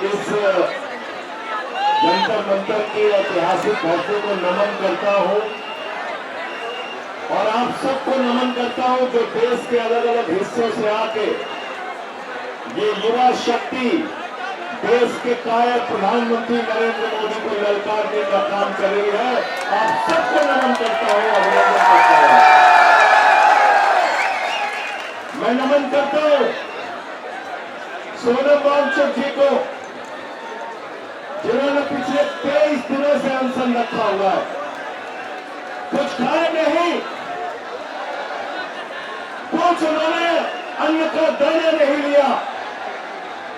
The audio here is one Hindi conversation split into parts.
इस जंतर मंतर की ऐतिहासिक घटना को नमन करता हूं और आप सबको नमन करता हूं जो देश के अलग अलग हिस्सों से आके ये युवा शक्ति देश के कायर प्रधानमंत्री नरेंद्र मोदी को ललकारने का काम कर रही है। आप सबको नमन करता हूं, अभिनंदन करता हूं। मैं नमन करता हूं सोनम वांगचुक जी को, जिन्होंने पिछले 23 दिनों से अनशन रखा हुआ है, कुछ खाए नहीं, कुछ उन्होंने अन्न का दाना नहीं लिया।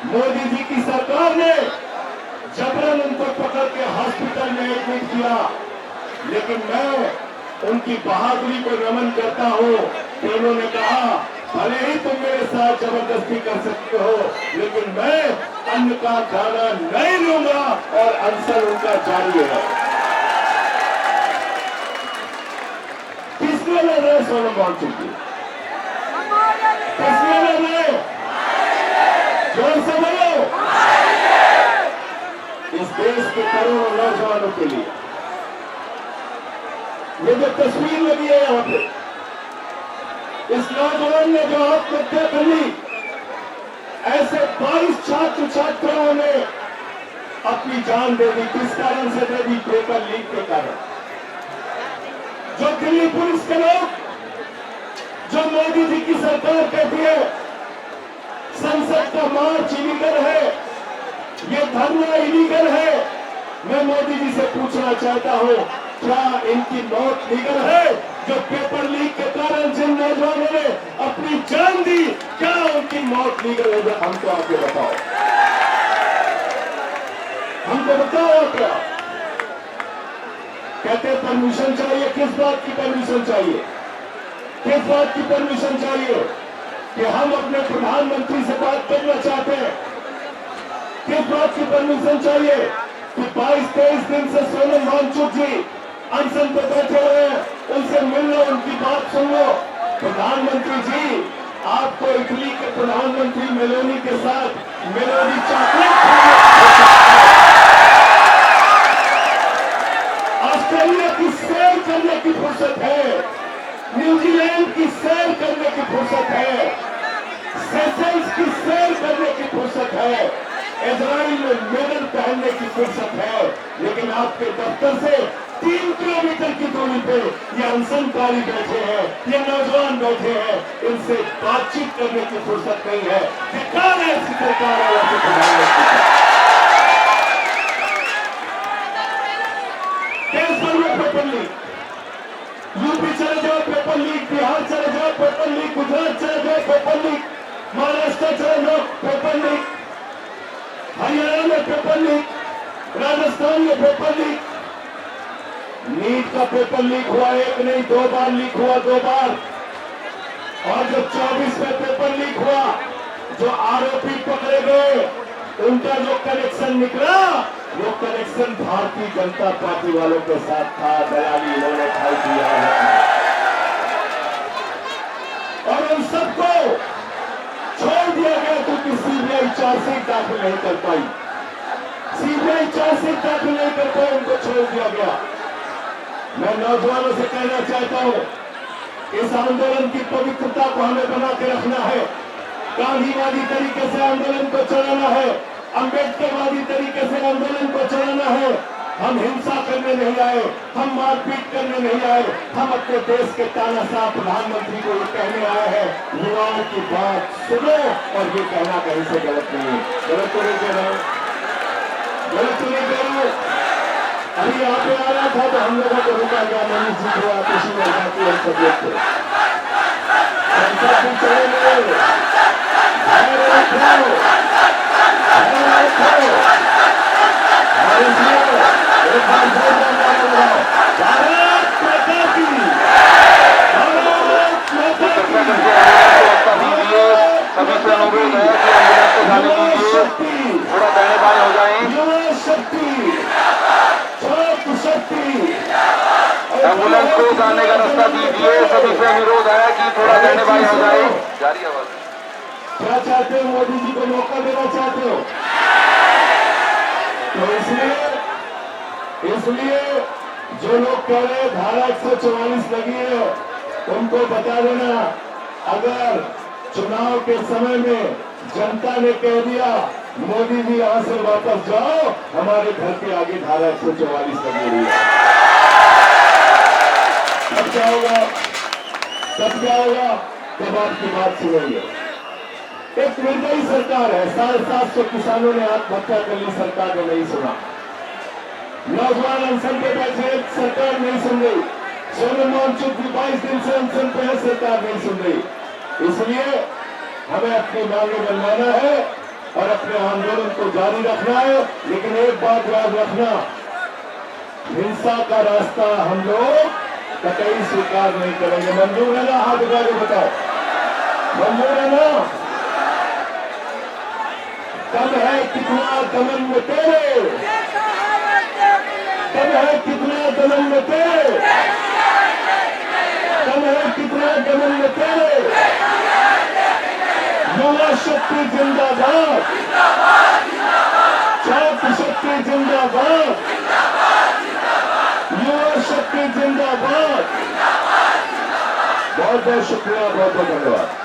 मोदी जी की सरकार ने जबरन उनको पकड़ के हॉस्पिटल में एडमिट किया, लेकिन मैं उनकी बहादुरी को नमन करता हूं कि उन्होंने कहा भले ही तुम मेरे साथ जबरदस्ती कर सकते हो, लेकिन मैं अन्न का खाना नहीं लूंगा और अनशन उनका जारी है। किसने लड़ रहे सोनम वांगचुक जी? किसने लड़ रहे? जोर से बोलो। इस देश के करोड़ों नौजवानों के लिए ये जो तस्वीर लगी है यहां पे, इस नौजवान ने जो आत्महत्या कर ली, ऐसे 22 छात्र छात्राओं ने अपनी जान दे दी। किस कारण से दे दी? पेपर लीक के कारण। जो दिल्ली पुलिस के लोग, जो मोदी जी की सरकार कहती है संसद का मार्च इलीगल है, ये धरना इलीगल है, मैं मोदी जी से पूछना चाहता हूं क्या इनकी मौत लीगल है? जो पेपर लीक के कारण जिन नौजवानों ने अपनी जान दी, क्या उनकी मौत लीगल है? हमको आगे बताओ, हमको बताओ। क्या कहते परमिशन चाहिए? किस बात की परमिशन चाहिए? किस बात की परमिशन चाहिए? कि हम अपने प्रधानमंत्री से बात करना चाहते हैं। किस बात की परमिशन चाहिए? कि 22-23 दिन से सोनम वांगचुक जी अनशन पर बैठे हुए हैं, उनसे मिल लो, उनकी बात सुन लो। प्रधानमंत्री जी, आपको इटली के प्रधानमंत्री मेलोनी के साथ मेलोनी चॉकलेट ऑस्ट्रेलिया की सैर करने की फुर्सत है, न्यूजीलैंड की सैर करने की फुर्सत है, सेशल्स की सैर करने की फुर्सत है, इजराइल में मेडल पहनने की फुर्सत है, लेकिन आपके दफ्तर से 3 किलोमीटर की दूरी पे ये अनशनकारी बैठे हैं, ये नौजवान बैठे हैं, इनसे बातचीत करने की फुर्सत नहीं है। बेकार है ऐसी सरकार है, ऐसे प्रधानमंत्री। देश भर में पेपर लीक, यूपी चले जाओ पेपर लीक, बिहार चले जाओ पेपर लीक, गुजरात चले जाओ पेपर लीक, महाराष्ट्र चले जाओ पेपर लीक, हरियाणा में पेपर लीक, राजस्थान में पेपर लीक। नीट का पेपर लीक हुआ, एक नहीं 2 बार लीक हुआ, 2 बार। और जो 24 में पेपर लीक हुआ, जो आरोपी पकड़े गए, उनका जो कनेक्शन निकला, वो कनेक्शन भारतीय जनता पार्टी वालों के साथ था। दलाली इन्होंने खाई दिया है और उन सबको छोड़ दिया गया क्योंकि सीबीआई चार्जशीट दाखिल नहीं कर पाई। सीबीआई चार्जशीट दाखिल नहीं कर पाई, उनको छोड़ दिया गया। मैं नौजवानों से कहना चाहता हूं, इस आंदोलन की पवित्रता को हमें बना के रखना है। गांधीवादी तरीके से आंदोलन को चलाना है, अंबेडकरवादी तरीके से आंदोलन को चलाना है। हम हिंसा करने नहीं आए, हम मारपीट करने नहीं आए, हम अपने देश के तानाशाह प्रधानमंत्री को ये कहने आए हैं युवाओं की बात सुनो, और ये कहना कहीं से गलत नहीं है। गलत तो नहीं कह रहा हूं, गलत तो नहीं कह रहा हूं। अभी यहाँ पे आ रहा था तो हम लोगों को रुका गया, मनीष जी को आतिशी में जाती है सब्जेक्ट पे संसद भी चलेंगे, सभी से अनुरोध है कि एम्बुलेंस को जाने दीजिए, थोड़ा दाहिने बाएं हो जाएं। एम्बुलेंस को जाने का रास्ता दीजिए, सभी से अनुरोध है कि थोड़ा दाहिने बाएं हो जाएं। जारी आवाज। क्या चाहते हो? मोदी जी को मौका देना चाहते हो? तो इसलिए जो लोग कह रहे हैं धारा 144 लगी है, उनको बता देना, अगर चुनाव के समय में जनता ने कह दिया मोदी जी यहां से वापस जाओ, हमारे घर के आगे धारा 144 लगी हुई है। तब क्या होगा? तब आपकी बात सुनेंगे। एक निर्दयी सरकार है, 750 किसानों ने आत्महत्या कर ली, सरकार ने नहीं सुना। नौजवान अनशन पे बैठे, सरकार नहीं सुन रही। सोनम वांगचुक 22 दिन से अनशन पे है, सरकार नहीं सुन रही। इसलिए हमें अपनी मांगे मनवाना है और अपने आंदोलन को जारी रखना है। लेकिन एक बात याद रखना, हिंसा का रास्ता हम लोग कतई स्वीकार नहीं करेंगे। मंजूर है ना? हाथ उठा के बताओ, मंजूर है ना? कब है कितना दमन में तेरे, कब है कितना दमन में तेरे, कब है कितना दमन में तेरे। युवा शक्ति जिंदाबाद, छात्र शक्ति जिंदाबाद, युवा शक्ति जिंदाबाद। बहुत बहुत शुक्रिया, बहुत बहुत धन्यवाद।